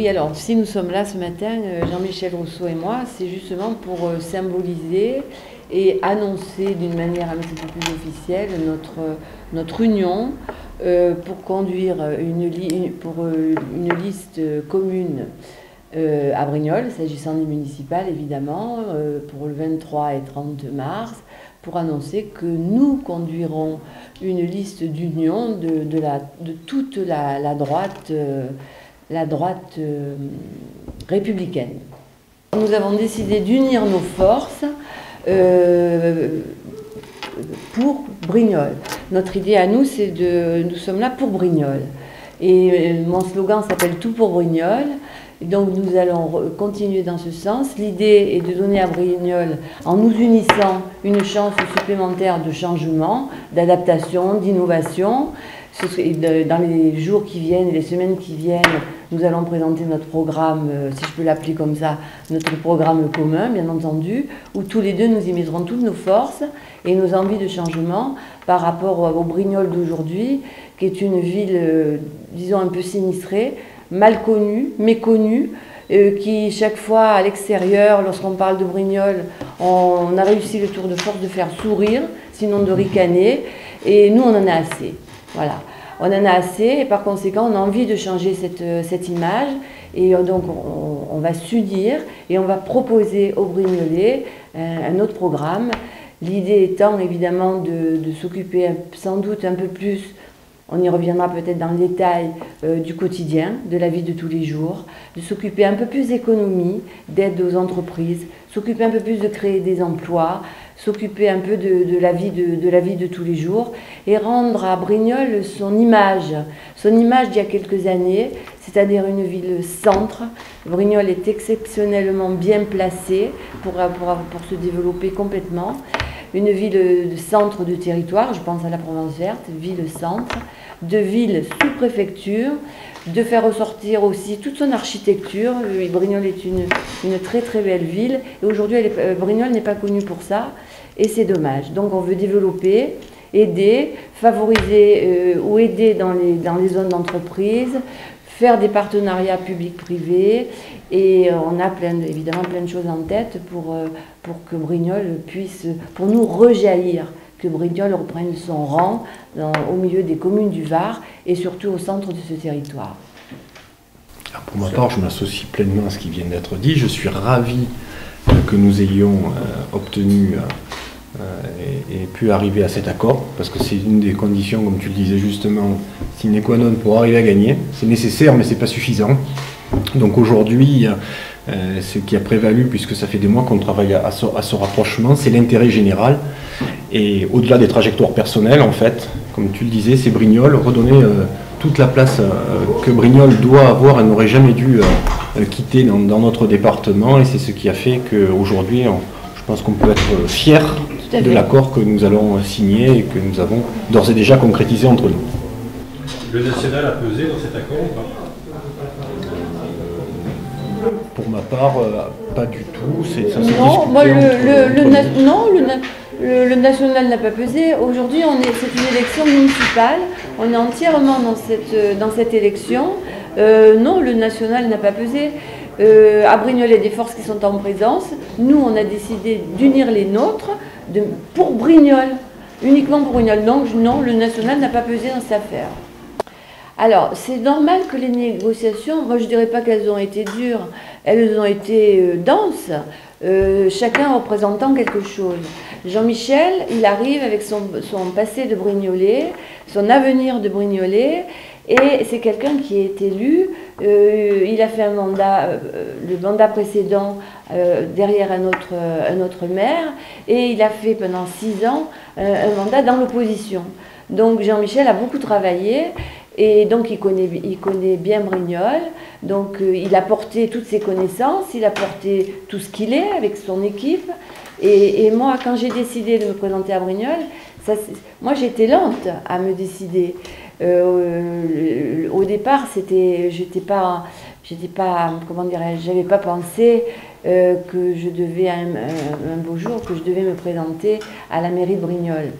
Oui, alors si nous sommes là ce matin, Jean-Michel Rousseau et moi, c'est justement pour symboliser et annoncer d'une manière un petit peu plus officielle notre union pour conduire une liste commune à Brignoles, s'agissant des municipales évidemment, pour le 23 et 30 mars, pour annoncer que nous conduirons une liste d'union de toute la droite républicaine. Nous avons décidé d'unir nos forces pour Brignoles. Notre idée à nous, c'est nous sommes là pour Brignoles. Et mon slogan s'appelle « Tout pour Brignoles ». Donc nous allons continuer dans ce sens. L'idée est de donner à Brignoles, en nous unissant, une chance supplémentaire de changement, d'adaptation, d'innovation. Dans les jours qui viennent et les semaines qui viennent, nous allons présenter notre programme, si je peux l'appeler comme ça, notre programme commun, bien entendu, où tous les deux nous y mettrons toutes nos forces et nos envies de changement par rapport au Brignoles d'aujourd'hui, qui est une ville, disons, un peu sinistrée, mal connue, méconnue, qui chaque fois à l'extérieur, lorsqu'on parle de Brignoles, on a réussi le tour de force de faire sourire, sinon de ricaner, et nous on en a assez. Voilà, on en a assez et par conséquent on a envie de changer cette image et donc on va s'unir et on va proposer aux Brignolais un autre programme. L'idée étant évidemment de s'occuper sans doute un peu plus, on y reviendra peut-être dans le détail, du quotidien, de la vie de tous les jours, de s'occuper un peu plus d'économie, d'aide aux entreprises, s'occuper un peu plus de créer des emplois, s'occuper un peu de la vie de tous les jours et rendre à Brignoles son image d'il y a quelques années, c'est-à-dire une ville centre. Brignoles est exceptionnellement bien placée pour se développer complètement. Une ville de centre de territoire, je pense à la Provence verte, ville-centre, de ville sous-préfecture, de faire ressortir aussi toute son architecture. Brignoles est une très très belle ville et aujourd'hui Brignoles n'est pas connue pour ça et c'est dommage. Donc on veut développer, aider, favoriser ou aider dans les zones d'entreprise, faire des partenariats publics-privés et on a évidemment plein de choses en tête pour que Brignoles puisse, pour nous rejaillir, que Brignoles reprenne son rang au milieu des communes du Var et surtout au centre de ce territoire. Alors pour ma part, je m'associe pleinement à ce qui vient d'être dit. Je suis ravi que nous ayons obtenu et pu arriver à cet accord, parce que c'est une des conditions, comme tu le disais justement, sine qua non pour arriver à gagner. C'est nécessaire, mais ce n'est pas suffisant. Donc aujourd'hui, ce qui a prévalu, puisque ça fait des mois qu'on travaille à ce rapprochement, c'est l'intérêt général. Et au-delà des trajectoires personnelles, en fait, comme tu le disais, c'est Brignoles, redonner toute la place que Brignoles doit avoir, elle n'aurait jamais dû quitter dans notre département. Et c'est ce qui a fait qu'aujourd'hui, je pense qu'on peut être fiers de l'accord que nous allons signer et que nous avons d'ores et déjà concrétisé entre nous. Le national a pesé dans cet accord ou pas ? Pour ma part, pas du tout. Non, moi, le national n'a pas pesé. Aujourd'hui, c'est une élection municipale. On est entièrement dans cette élection. Non, le national n'a pas pesé. À Brignoles, il y a des forces qui sont en présence. Nous, on a décidé d'unir les nôtres pour Brignoles, uniquement pour Brignoles. Donc, non, le national n'a pas pesé dans cette affaire. Alors, c'est normal que les négociations, moi je ne dirais pas qu'elles ont été dures, elles ont été denses, chacun représentant quelque chose. Jean-Michel, il arrive avec son passé de Brignolais, son avenir de Brignolais, et c'est quelqu'un qui est élu. Il a fait un mandat, le mandat précédent, derrière un autre maire, et il a fait pendant 6 ans un mandat dans l'opposition. Donc Jean-Michel a beaucoup travaillé. Et donc il connaît bien Brignoles, donc il a porté toutes ses connaissances, il a porté tout ce qu'il est avec son équipe. Et moi, quand j'ai décidé de me présenter à Brignoles, moi j'étais lente à me décider. Au départ, comment dirais-je, j'avais pas pensé que je devais un beau jour que je devais me présenter à la mairie de Brignoles.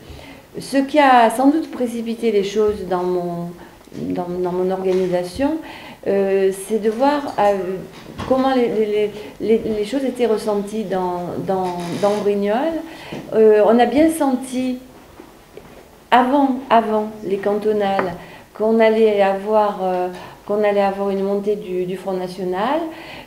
Ce qui a sans doute précipité les choses dans dans mon organisation, c'est de voir comment les choses étaient ressenties dans Brignoles. On a bien senti, avant les cantonales, qu'on allait avoir une montée du Front National,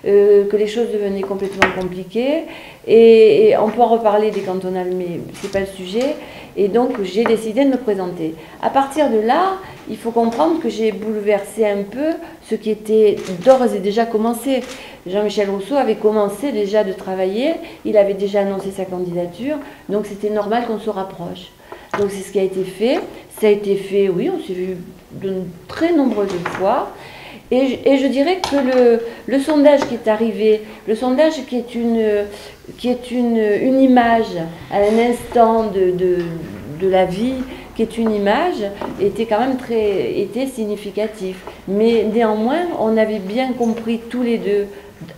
que les choses devenaient complètement compliquées. Et on peut en reparler des cantonales, mais ce n'est pas le sujet. Et donc, j'ai décidé de me présenter. À partir de là, il faut comprendre que j'ai bouleversé un peu ce qui était d'ores et déjà commencé. Jean-Michel Rousseau avait commencé déjà de travailler, il avait déjà annoncé sa candidature, donc c'était normal qu'on se rapproche. Donc c'est ce qui a été fait. Ça a été fait, oui, on s'est vu de très nombreuses fois. Et je dirais que le sondage qui est arrivé, le sondage qui est une image à un instant de la vie, qui est une image, était quand même était significatif. Mais néanmoins, on avait bien compris tous les deux,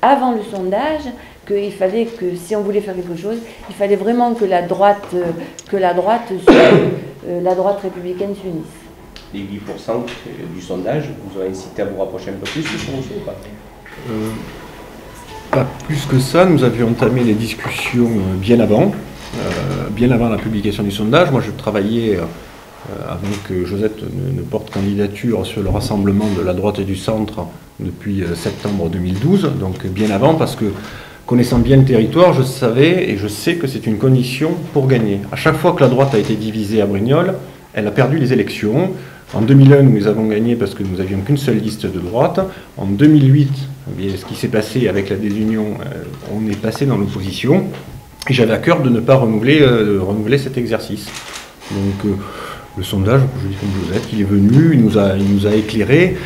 avant le sondage, qu'il fallait que, si on voulait faire quelque chose, il fallait vraiment que la droite républicaine s'unisse. Les 8% du sondage vous ont incité à vous rapprocher un peu plus sur Rousseau ou pas? Pas plus que ça, nous avions entamé les discussions bien avant la publication du sondage. Moi je travaillais, avant que Josette ne porte candidature, sur le rassemblement de la droite et du centre depuis septembre 2012, donc bien avant, parce que connaissant bien le territoire, je savais et je sais que c'est une condition pour gagner. À chaque fois que la droite a été divisée à Brignoles, elle a perdu les élections. En 2001, nous les avons gagnés parce que nous n'avions qu'une seule liste de droite. En 2008, ce qui s'est passé avec la désunion, on est passé dans l'opposition. Et j'avais à cœur de ne pas renouveler cet exercice. Donc le sondage, je dis comme Josette, il est venu, il nous a éclairés.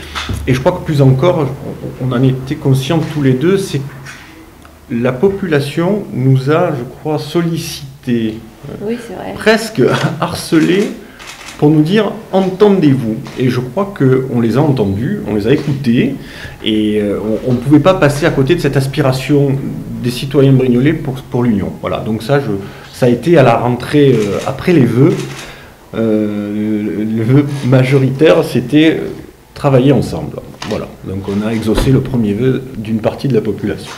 Et je crois que plus encore, on en était conscients tous les deux, c'est que la population nous a, je crois, sollicité, oui, c'est vrai, presque harcelés, pour nous dire « entendez-vous ». Et je crois qu'on les a entendus, on les a écoutés, et on ne pouvait pas passer à côté de cette aspiration des citoyens brignolais pour l'Union. Voilà, donc ça a été à la rentrée, après les vœux, le vœu majoritaire, c'était travailler ensemble. Voilà, donc on a exaucé le premier vœu d'une partie de la population.